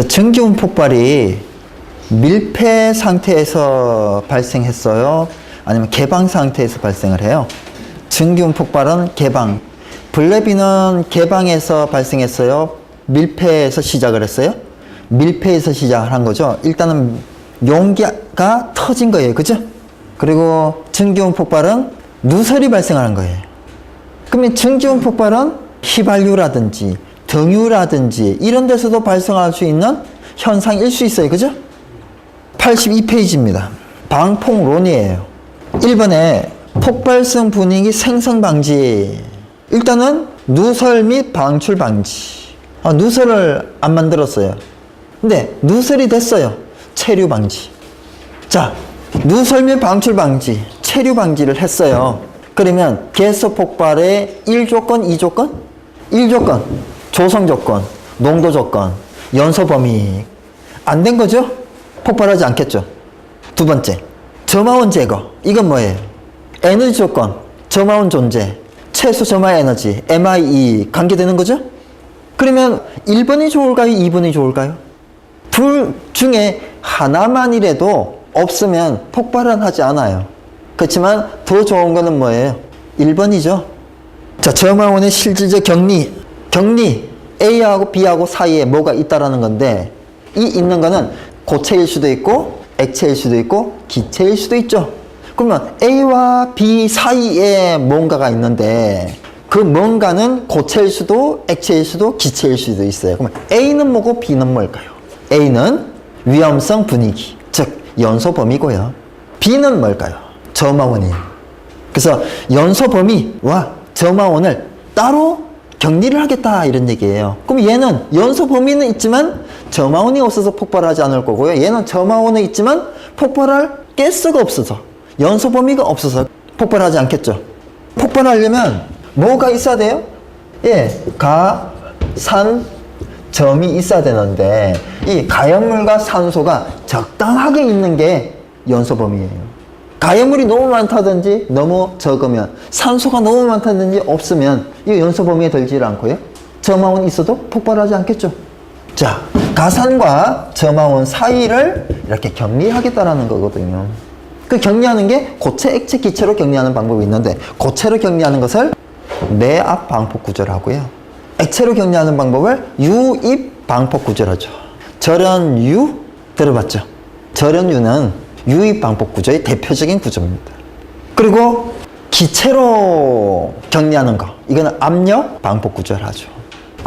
전기운 폭발이 밀폐 상태에서 발생했어요? 아니면 개방 상태에서 발생을 해요? 전기운 폭발은 개방. 블레비는 개방에서 발생했어요? 밀폐에서 시작을 했어요? 밀폐에서 시작을 한 거죠. 일단은 용기가 터진 거예요. 그죠? 그리고 전기운 폭발은 누설이 발생하는 거예요. 그러면 전기운 폭발은 휘발유라든지 등유라든지 이런 데서도 발생할 수 있는 현상일 수 있어요. 그죠? 82페이지입니다. 방폭론이에요. 1번에 폭발성 분위기 생성 방지. 일단은 누설 및 방출 방지. 누설을 안 만들었어요. 근데 누설이 됐어요. 체류 방지. 자, 누설 및 방출 방지, 체류 방지를 했어요. 그러면 개수 폭발의 1조건, 2조건? 1조건, 조성 조건, 농도 조건, 연소 범위. 안 된 거죠? 폭발하지 않겠죠? 두 번째, 점화원 제거. 이건 뭐예요? 에너지 조건, 점화원 존재, 최소 점화 에너지, MIE 관계되는 거죠? 그러면 1번이 좋을까요? 2번이 좋을까요? 둘 중에 하나만이라도 없으면 폭발은 하지 않아요. 그렇지만 더 좋은 거는 뭐예요? 1번이죠. 자, 점화원의 실질적 격리. 격리, A하고 B하고 사이에 뭐가 있다라는 건데, 이 있는 거는 고체일 수도 있고 액체일 수도 있고 기체일 수도 있죠. 그러면 A와 B 사이에 뭔가가 있는데 그 뭔가는 고체일 수도 액체일 수도 기체일 수도 있어요. 그러면 A는 뭐고 B는 뭘까요? A는 위험성 분위기, 즉 연소 범위고요. B는 뭘까요? 점화원이에요. 그래서 연소 범위와 점화원을 따로 격리를 하겠다 이런 얘기예요. 그럼 얘는 연소 범위는 있지만 점화원이 없어서 폭발하지 않을 거고요. 얘는 점화원은 있지만 폭발할 가스가 없어서, 연소 범위가 없어서 폭발하지 않겠죠. 폭발하려면 뭐가 있어야 돼요? 예, 가, 산, 점이 있어야 되는데 이 가연물과 산소가 적당하게 있는 게 연소 범위예요. 가연물이 너무 많다든지 너무 적으면, 산소가 너무 많다든지 없으면 이 연소 범위에 들지 않고요. 점화원이 있어도 폭발하지 않겠죠. 자, 가산과 점화원 사이를 이렇게 격리하겠다라는 거거든요. 그 격리하는 게 고체, 액체, 기체로 격리하는 방법이 있는데, 고체로 격리하는 것을 내압 방폭 구조라고요. 액체로 격리하는 방법을 유입 방폭 구조라죠. 절연유 들어봤죠? 절연유는 유입 방폭 구조의 대표적인 구조입니다. 그리고 기체로 격리하는 거, 이거는 압력 방폭 구조를 하죠.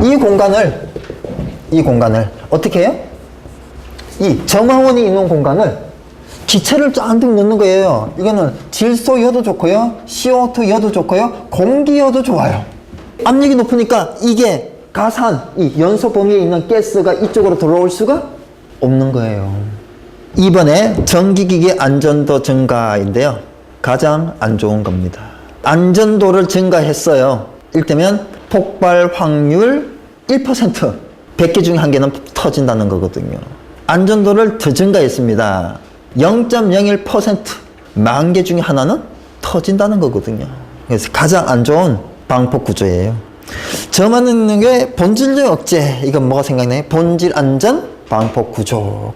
이 공간을 어떻게 해요? 이 점화원이 있는 공간을 기체를 잔뜩 넣는 거예요. 이거는 질소여도 좋고요, CO2여도 좋고요, 공기여도 좋아요. 압력이 높으니까 이게 가산, 이 연소 범위에 있는 가스가 이쪽으로 들어올 수가 없는 거예요. 2번에 전기기기 안전도 증가인데요. 가장 안 좋은 겁니다. 안전도를 증가했어요. 이를테면 폭발 확률 1%, 100개 중에 1개는 터진다는 거거든요. 안전도를 더 증가했습니다. 0.01%, 10,000개 중에 하나는 터진다는 거거든요. 그래서 가장 안 좋은 방폭 구조예요. 저만 있는 게 본질적 억제. 이건 뭐가 생각나요? 본질 안전 방폭 구조.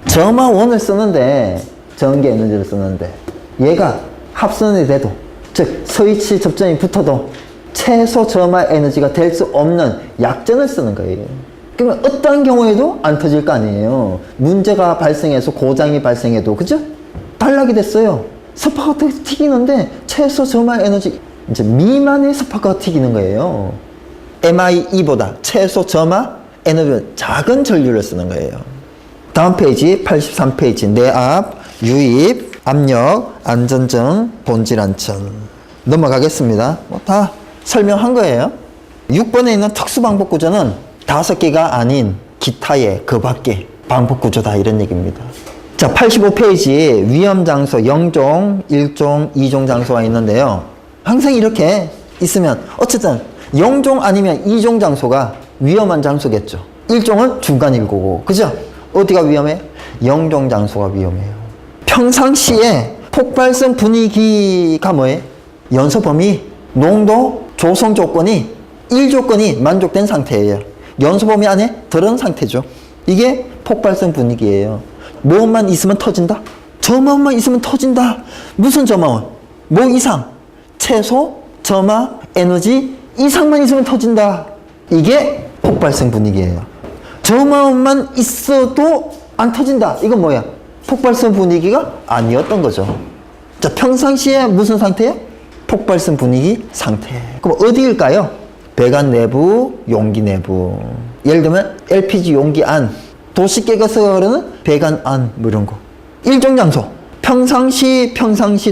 점화원을 쓰는데, 전기 에너지를 쓰는데 얘가 합선이 돼도, 즉 스위치 접점이 붙어도 최소 점화 에너지가 될 수 없는 약전을 쓰는 거예요. 그러면 어떠한 경우에도 안 터질 거 아니에요. 문제가 발생해서 고장이 발생해도, 그죠? 단락이 됐어요. 스파가 튀기는데 최소 점화 에너지 이제 미만의 스파가 튀기는 거예요. MIE보다 최소 점화 에너지 작은 전류를 쓰는 거예요. 다음 페이지 83페이지 내압, 유입, 압력, 안전정, 본질 안전 넘어가겠습니다. 다 설명한 거예요. 6번에 있는 특수방폭 구조는 5개가 아닌 기타의 그 밖에 방폭 구조다 이런 얘기입니다. 자, 85페이지 위험장소 0종, 1종, 2종 장소가 있는데요. 항상 이렇게 있으면 어쨌든 0종 아니면 2종 장소가 위험한 장소겠죠. 1종은 중간일 거고, 그죠? 어디가 위험해? 0종 장소가 위험해요. 평상시에 폭발성 분위기가 뭐예요? 연소 범위, 농도, 조성 조건이 1조건이 만족된 상태예요. 연소 범위 안에 들은 상태죠. 이게 폭발성 분위기예요. 뭐만 있으면 터진다? 저마원만 있으면 터진다. 무슨 저마원? 뭐 이상? 채소, 점화, 에너지 이상만 있으면 터진다. 이게 폭발성 분위기예요. 저마원만 있어도 안 터진다. 이건 뭐야? 폭발성 분위기가 아니었던 거죠. 자, 평상시에 무슨 상태예요? 폭발성 분위기 상태. 그럼 어디일까요? 배관 내부, 용기 내부. 예를 들면 LPG 용기 안, 도시계가스가 흐르는 배관 안, 뭐 이런 거. 일정 장소. 평상시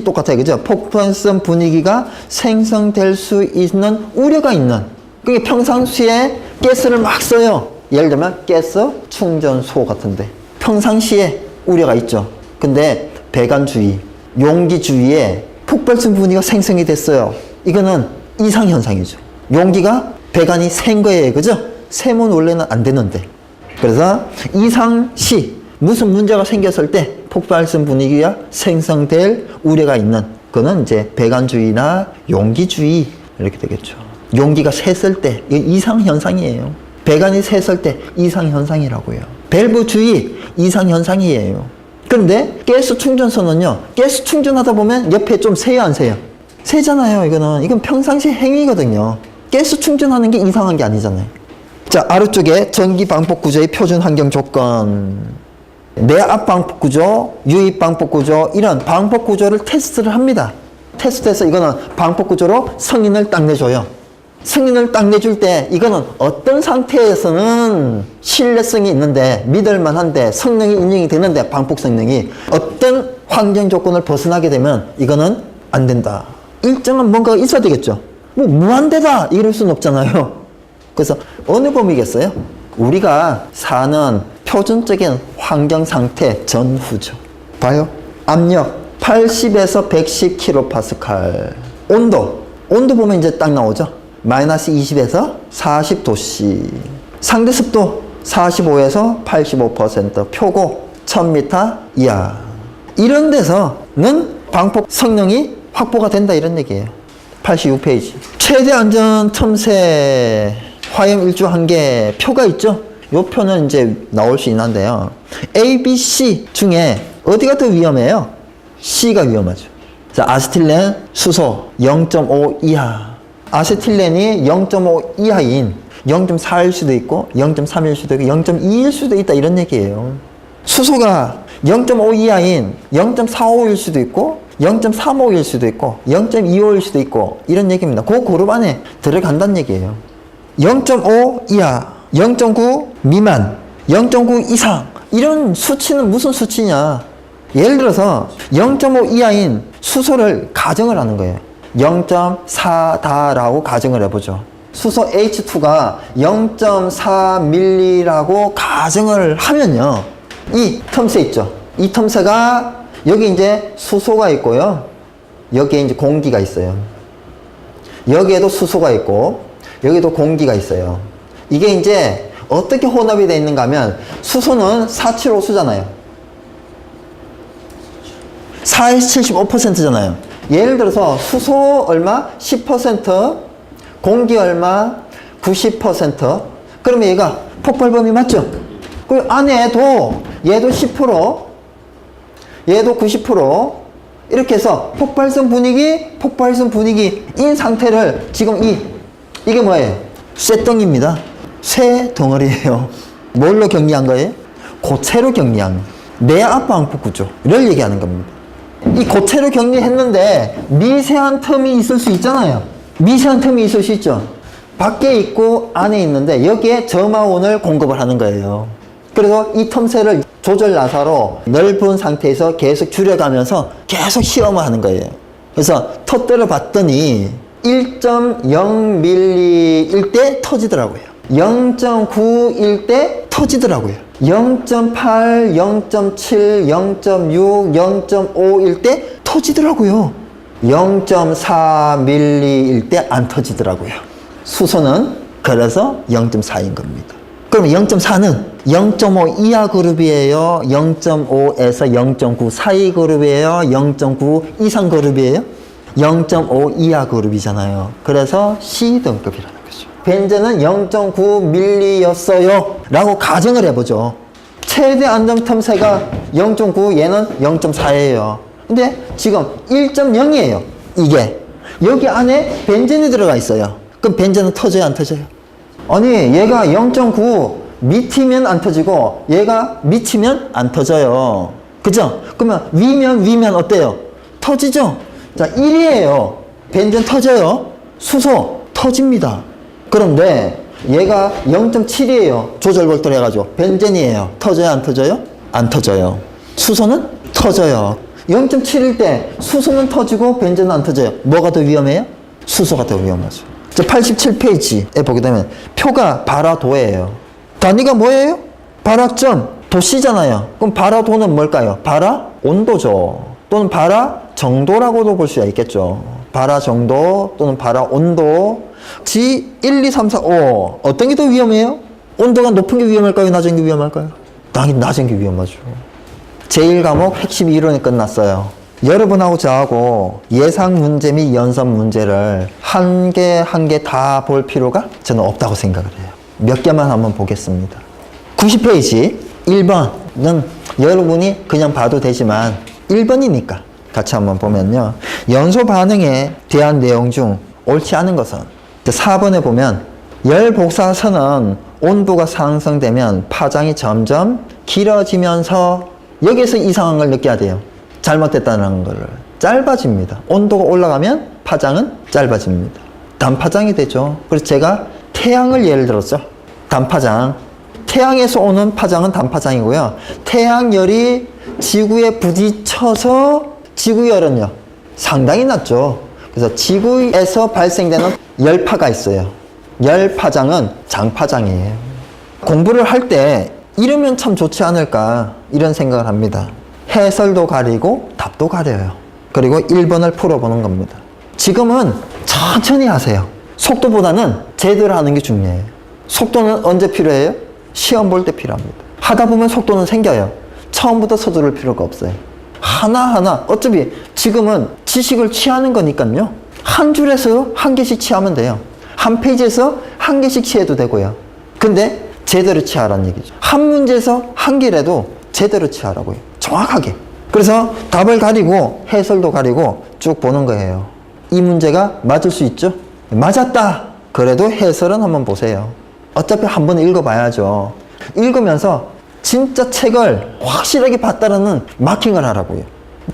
똑같아요. 그죠? 폭발성 분위기가 생성될 수 있는 우려가 있는. 그게 평상시에 가스를 막 써요. 예를 들면 가스 충전소 같은데. 평상시에 우려가 있죠. 근데 배관 주위, 용기 주위에 폭발성 분위기가 생성이 됐어요. 이거는 이상현상이죠. 용기가 배관이 센 거예요. 그죠? 세면 원래는 안 되는데. 그래서 이상시 무슨 문제가 생겼을 때 폭발성 분위기가 생성될 우려가 있는 그거는 이제 배관 주위나 용기 주위 이렇게 되겠죠. 용기가 샜을 때 이게 이상현상이에요. 배관이 샜을 때 이상현상이라고요. 밸브 주위 이상현상이에요. 그런데 가스 충전소는요, 가스 충전하다 보면 옆에 좀 새요, 안 새요? 새잖아요. 이건 평상시 행위거든요. 가스 충전하는 게 이상한 게 아니잖아요. 자, 아래쪽에 전기 방폭 구조의 표준 환경 조건. 내압 방폭 구조, 유입 방폭 구조, 이런 방폭 구조를 테스트를 합니다. 테스트해서 이거는 방폭 구조로 성인을 딱 내줘요. 승인을 딱 내줄 때 이거는 어떤 상태에서는 신뢰성이 있는데 믿을만한데 성능이 인정이 되는데 방폭 성능이 어떤 환경 조건을 벗어나게 되면 이거는 안 된다. 일정한 뭔가가 있어야 되겠죠. 뭐 무한대다 이럴 수는 없잖아요. 그래서 어느 범위겠어요? 우리가 사는 표준적인 환경 상태 전후죠. 봐요. 압력 80에서 110kPa. 온도 보면 이제 딱 나오죠. 마이너스 20에서 40도씨. 상대 습도 45에서 85%. 표고 1000m 이하. 이런 데서는 방폭 성능이 확보가 된다 이런 얘기예요. 86페이지. 최대 안전 틈새 화염 일주 한계 표가 있죠. 이 표는 이제 나올 수 있는데요. A, B, C 중에 어디가 더 위험해요? C가 위험하죠. 자, 아세틸렌 수소 0.5 이하. 아세틸렌이 0.5 이하인 0.4일 수도 있고 0.3일 수도 있고 0.2일 수도 있다 이런 얘기예요. 수소가 0.5 이하인 0.45일 수도 있고 0.35일 수도 있고 0.25일 수도 있고 이런 얘기입니다. 그 그룹 안에 들어간다는 얘기예요. 0.5 이하, 0.9 미만, 0.9 이상 이런 수치는 무슨 수치냐? 예를 들어서 0.5 이하인 수소를 가정을 하는 거예요. 0.4다라고 가정을 해보죠. 수소 H2가 0.4ml라고 가정을 하면요. 이 틈새 있죠. 이 틈새가 여기 이제 수소가 있고요. 여기에 이제 공기가 있어요. 여기에도 수소가 있고 여기도 공기가 있어요. 이게 이제 어떻게 혼합이 되어 있는가 하면 수소는 475수잖아요. 4에서 75%잖아요. 예를 들어서 수소 얼마? 10%, 공기 얼마? 90%. 그러면 얘가 폭발 범위 맞죠? 그 안에도 얘도 10%, 얘도 90%. 이렇게 해서 폭발성 분위기인 상태를 지금 이게 뭐예요? 쇠덩이입니다. 쇠 덩어리예요. 뭘로 격리한 거예요? 고체로 격리한 내압 방폭 구조를 얘기하는 겁니다. 이 고체로 격리했는데 미세한 틈이 있을 수 있잖아요. 미세한 틈이 있을 수 있죠. 밖에 있고 안에 있는데 여기에 점화온을 공급을 하는 거예요. 그래서 이 틈새를 조절 나사로 넓은 상태에서 계속 줄여가면서 계속 시험을 하는 거예요. 그래서 터뜨려 봤더니 1.0ml일 때 터지더라고요. 0.9일 때 터지더라고요. 0.8, 0.7, 0.6, 0.5일 때 터지더라고요. 0.4ml일 때 안 터지더라고요. 수소는 그래서 0.4인 겁니다. 그럼 0.4는 0.5 이하 그룹이에요? 0.5에서 0.9 사이 그룹이에요? 0.9 이상 그룹이에요? 0.5 이하 그룹이잖아요. 그래서 C등급이라는 거죠. 벤젠은 0.9ml였어요 라고 가정을 해보죠. 최대 안정 틈새가 0.9, 얘는 0.4예요. 근데 지금 1.0이에요. 이게. 여기 안에 벤젠이 들어가 있어요. 그럼 벤젠은 터져요, 안 터져요? 아니, 얘가 0.9 밑이면 안 터지고 얘가 밑이면 안 터져요. 그죠? 그러면 위면 어때요? 터지죠? 자, 1이에요. 벤젠 터져요. 수소 터집니다. 그런데 얘가 0.7이에요. 조절볼트를 해가지고. 벤젠이에요. 터져요, 안 터져요? 안 터져요. 수소는 터져요. 0.7일 때 수소는 터지고 벤젠은 안 터져요. 뭐가 더 위험해요? 수소가 더 위험하죠. 87페이지에 보게 되면 표가 발화도예요. 단위가 뭐예요? 발화점, 도씨잖아요. 그럼 발화도는 뭘까요? 발화 온도죠. 또는 발화 정도라고도 볼 수가 있겠죠. 발화 정도 또는 발화 온도. G 1, 2, 3, 4, 5. 어떤 게 더 위험해요? 온도가 높은 게 위험할까요? 낮은 게 위험할까요? 당연히 낮은 게 위험하죠. 제1과목 핵심 이론이 끝났어요. 여러분하고 저하고 예상 문제 및 연습 문제를 한 개 한 개 다 볼 필요가 저는 없다고 생각을 해요. 몇 개만 한번 보겠습니다. 90페이지 1번은 여러분이 그냥 봐도 되지만 1번이니까 같이 한번 보면요. 연소 반응에 대한 내용 중 옳지 않은 것은 4번에 보면 열 복사선은 온도가 상승되면 파장이 점점 길어지면서 여기서 이상한 걸 느껴야 돼요. 잘못됐다는 걸. 짧아집니다. 온도가 올라가면 파장은 짧아집니다. 단파장이 되죠. 그래서 제가 태양을 예를 들었죠. 단파장. 태양에서 오는 파장은 단파장이고요. 태양열이 지구에 부딪혀서 지구열은요. 상당히 낮죠. 그래서 지구에서 발생되는 열파가 있어요. 열파장은 장파장이에요. 공부를 할 때 이러면 참 좋지 않을까 이런 생각을 합니다. 해설도 가리고 답도 가려요. 그리고 1번을 풀어보는 겁니다. 지금은 천천히 하세요. 속도보다는 제대로 하는 게 중요해요. 속도는 언제 필요해요? 시험 볼 때 필요합니다. 하다 보면 속도는 생겨요. 처음부터 서두를 필요가 없어요. 하나하나 어차피 지금은 지식을 취하는 거니까요. 한 줄에서 한 개씩 취하면 돼요. 한 페이지에서 한 개씩 취해도 되고요. 근데 제대로 취하라는 얘기죠. 한 문제에서 한 개라도 제대로 취하라고요. 정확하게. 그래서 답을 가리고 해설도 가리고 쭉 보는 거예요. 이 문제가 맞을 수 있죠? 맞았다. 그래도 해설은 한번 보세요. 어차피 한번 읽어봐야죠. 읽으면서 진짜 책을 확실하게 봤다라는 마킹을 하라고요.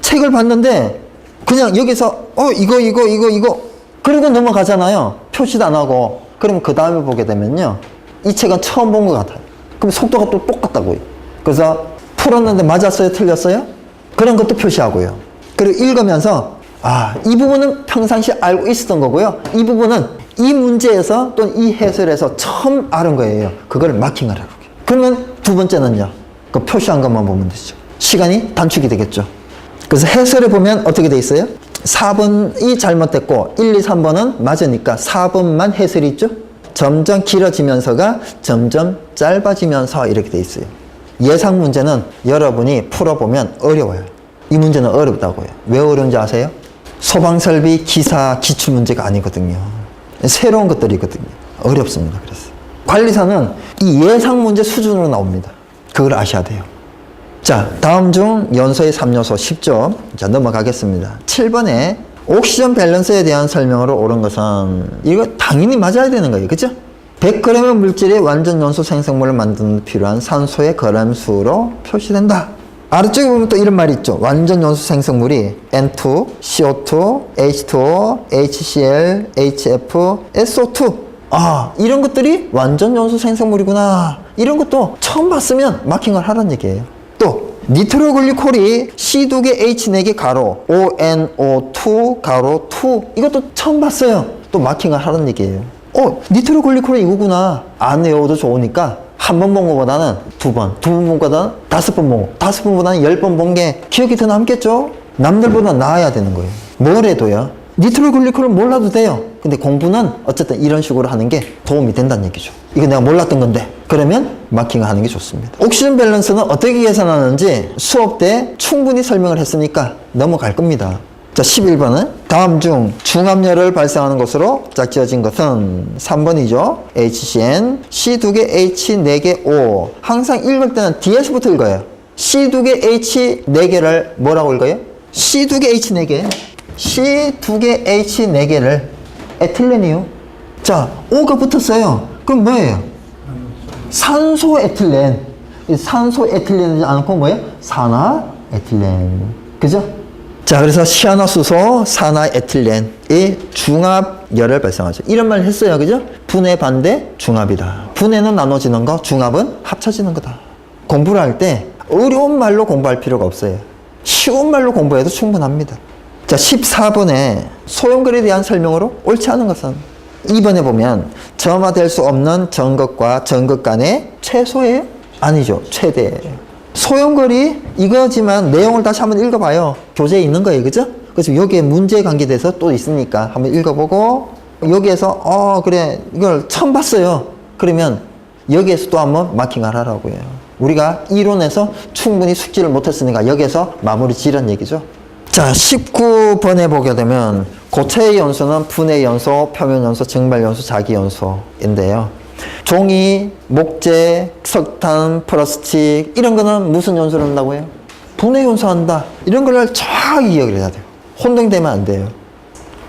책을 봤는데 그냥 여기서 이거 그리고 넘어가잖아요. 표시도 안 하고. 그러면 그 다음에 보게 되면요. 이 책은 처음 본 것 같아요. 그럼 속도가 또 똑같다고요. 그래서 풀었는데 맞았어요? 틀렸어요? 그런 것도 표시하고요. 그리고 읽으면서 이 부분은 평상시 알고 있었던 거고요. 이 부분은 이 문제에서 또는 이 해설에서 처음 알은 거예요. 그걸 마킹을 하라고요. 그러면 두 번째는요. 그 표시한 것만 보면 되죠. 시간이 단축이 되겠죠. 그래서 해설에 보면 어떻게 돼 있어요? 4번이 잘못됐고 1, 2, 3번은 맞으니까 4번만 해설이 있죠. 점점 길어지면서가 점점 짧아지면서 이렇게 돼 있어요. 예상 문제는 여러분이 풀어보면 어려워요. 이 문제는 어렵다고요. 왜 어려운지 아세요? 소방설비 기사 기출문제가 아니거든요. 새로운 것들이거든요. 어렵습니다. 그래서 관리사는 이 예상 문제 수준으로 나옵니다. 그걸 아셔야 돼요. 자, 다음 중 연소의 3요소 쉽죠? 자, 넘어가겠습니다. 7번에 옥시전 밸런스에 대한 설명으로 옳은 것은 이거 당연히 맞아야 되는 거예요. 그죠? 100g의 물질이 완전 연소 생성물을 만드는 데 필요한 산소의 g수로 표시된다. 아래쪽에 보면 또 이런 말이 있죠. 완전 연소 생성물이 N2, CO2, H2O, HCl, HF, SO2. 이런 것들이 완전 연소 생성물이구나. 이런 것도 처음 봤으면 마킹을 하라는 얘기예요. 또 니트로글리콜이 C2개 H4개 가로 ONO2 가로 2 이것도 처음 봤어요. 또 마킹을 하라는 얘기예요. 니트로글리콜이 이거구나. 안 외워도 좋으니까 한 번 본 것보다는 두 번 본 것보다는 5번 보고 5번보다는 10번 본 게 기억이 더 남겠죠? 남들보다 나아야 되는 거예요. 뭘 해도요. 니트로글리콜을 몰라도 돼요. 근데 공부는 어쨌든 이런 식으로 하는 게 도움이 된다는 얘기죠. 이거 내가 몰랐던 건데 그러면 마킹을 하는 게 좋습니다. 옥시전 밸런스는 어떻게 계산하는지 수업 때 충분히 설명을 했으니까 넘어갈 겁니다. 자, 11번은 다음 중 중압열을 발생하는 것으로 짝지어진 것은 3번이죠. HCN, C 2개, H 4개, O. 항상 읽을 때는 뒤에서부터 읽어요. C 2개, H 4개를 뭐라고 읽어요? C 2개, H 4개. C 2개, H 4개를 에틸렌이요. 자, O가 붙었어요. 그럼 뭐예요? 산소 에틸렌. 산소 에틸렌이지 않고 뭐예요? 산화 에틸렌. 그죠? 자, 그래서 시아노수소 산화 에틸렌이 중압열을 발생하죠. 이런 말 했어요. 그죠? 분해 반대 중압이다. 분해는 나눠지는 거, 중압은 합쳐지는 거다. 공부를 할 때 어려운 말로 공부할 필요가 없어요. 쉬운 말로 공부해도 충분합니다. 자, 14번에 소용거리에 대한 설명으로 옳지 않은 것은 2번에 보면 점화될 수 없는 전극과 전극 간의 최소예요? 아니죠. 최대예요. 소용거리 이거지만 내용을 다시 한번 읽어봐요. 교재에 있는 거예요. 그죠? 그래서 여기에 문제에 관계돼서 또 있으니까 한번 읽어보고 여기에서 그래 이걸 처음 봤어요. 그러면 여기에서 또 한번 마킹을 하라고요. 우리가 이론에서 충분히 숙지를 못했으니까 여기에서 마무리 지으란 얘기죠. 자, 19번에 보게 되면 고체의 연소는 분해 연소, 표면 연소, 증발 연소, 자기 연소인데요. 종이, 목재, 석탄, 플라스틱 이런 거는 무슨 연소를 한다고 해요? 분해 연소한다. 이런 걸 정확히 기억을 해야 돼요. 혼동되면 안 돼요.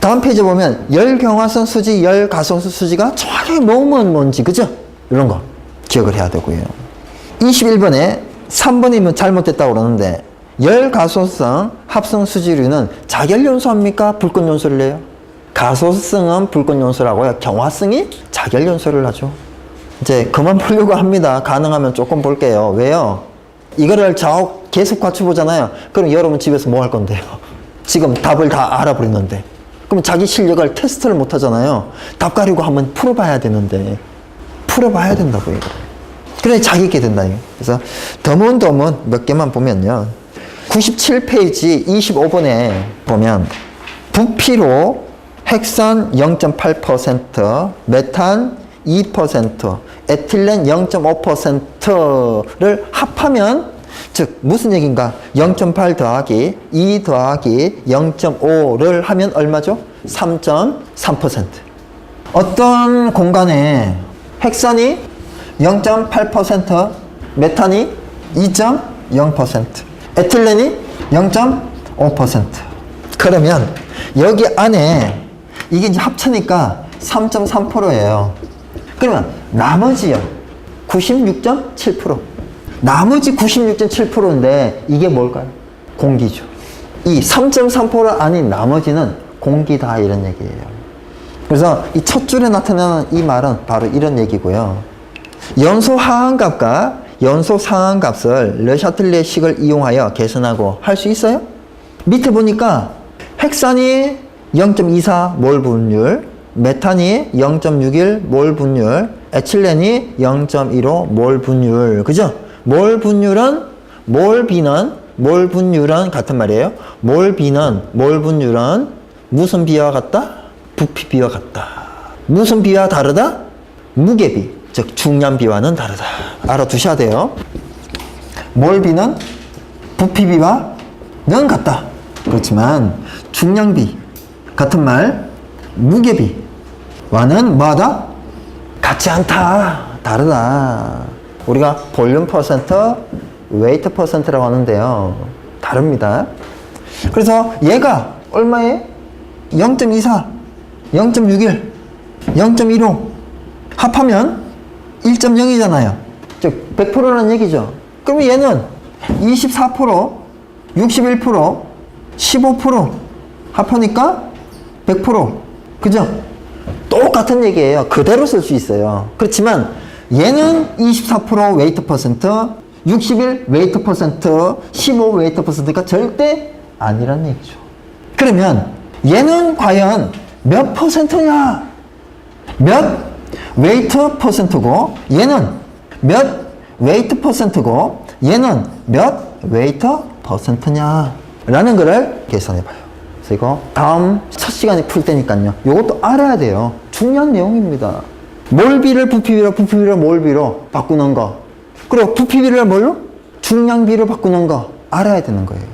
다음 페이지 보면 열경화성 수지, 열가성수 수지가 정확히 뭐면 뭔지 그죠? 이런 거 기억을 해야 되고요. 21번에 3번이면 잘못됐다고 그러는데 열가소성 합성 수지류는 자결연소합니까? 불꽃연소를 해요? 가소성은 불꽃연소라고요. 경화성이 자결연소를 하죠. 이제 그만 보려고 합니다. 가능하면 조금 볼게요. 왜요? 이거를 계속 맞춰보잖아요. 그럼 여러분 집에서 뭐 할 건데요? 지금 답을 다 알아버렸는데. 그럼 자기 실력을 테스트를 못 하잖아요. 답 가리고 한번 풀어봐야 되는데. 풀어봐야 된다고요. 그래 자기 있게 된다. 그래서 드문드문 몇 개만 보면요. 97페이지 25번에 보면 부피로 핵산 0.8%, 메탄 2%, 에틸렌 0.5%를 합하면 즉 무슨 얘기인가? 0.8 더하기 2 더하기 0.5를 하면 얼마죠? 3.3%. 어떤 공간에 핵산이 0.8%, 메탄이 2.0%, 에틸렌이 0.5%. 그러면 여기 안에 이게 이제 합치니까 3.3%예요. 그러면 나머지요. 96.7%. 나머지 96.7%인데 이게 뭘까요? 공기죠. 이 3.3% 아닌 나머지는 공기다 이런 얘기예요. 그래서 이 첫 줄에 나타나는 이 말은 바로 이런 얘기고요. 연소 하한값과 연소 상한값을 르샤틀리의 식을 이용하여 계산하고 할 수 있어요? 밑에 보니까 핵산이 0.24 몰 분율, 메탄이 0.61 몰 분율, 에틸렌이 0.15 몰 분율. 그죠? 몰 분율은 몰 분율은 같은 말이에요. 몰 분율은 무슨 비와 같다? 부피 비와 같다. 무슨 비와 다르다? 무게비, 즉 중량비와는 다르다. 알아두셔야 돼요. 몰비는 부피비와는 같다. 그렇지만 중량비 같은 말, 무게비와는 뭐하다? 같지 않다. 다르다. 우리가 볼륨 퍼센트, 웨이트 퍼센트라고 하는데요. 다릅니다. 그래서 얘가 얼마에? 0.24, 0.61, 0.15 합하면 1.0이잖아요. 즉 100%라는 얘기죠. 그럼 얘는 24%, 61%, 15% 합하니까 100%. 그죠? 똑같은 얘기예요. 그대로 쓸 수 있어요. 그렇지만 얘는 24% 웨이트 퍼센트, 61 웨이트 퍼센트, 15 웨이트 퍼센트가 절대 아니란 얘기죠. 그러면 얘는 과연 몇 퍼센트냐? 몇 웨이트 퍼센트고 얘는 몇 웨이트 퍼센트고 얘는 몇 웨이트 퍼센트냐 라는 거를 계산해 봐요. 그래서 이거 다음 첫 시간에 풀 때니까요. 이것도 알아야 돼요. 중요한 내용입니다. 몰비를 부피비로, 부피비를 몰비로 바꾸는 거, 그리고 부피비를 뭘로? 중량비로 바꾸는 거 알아야 되는 거예요.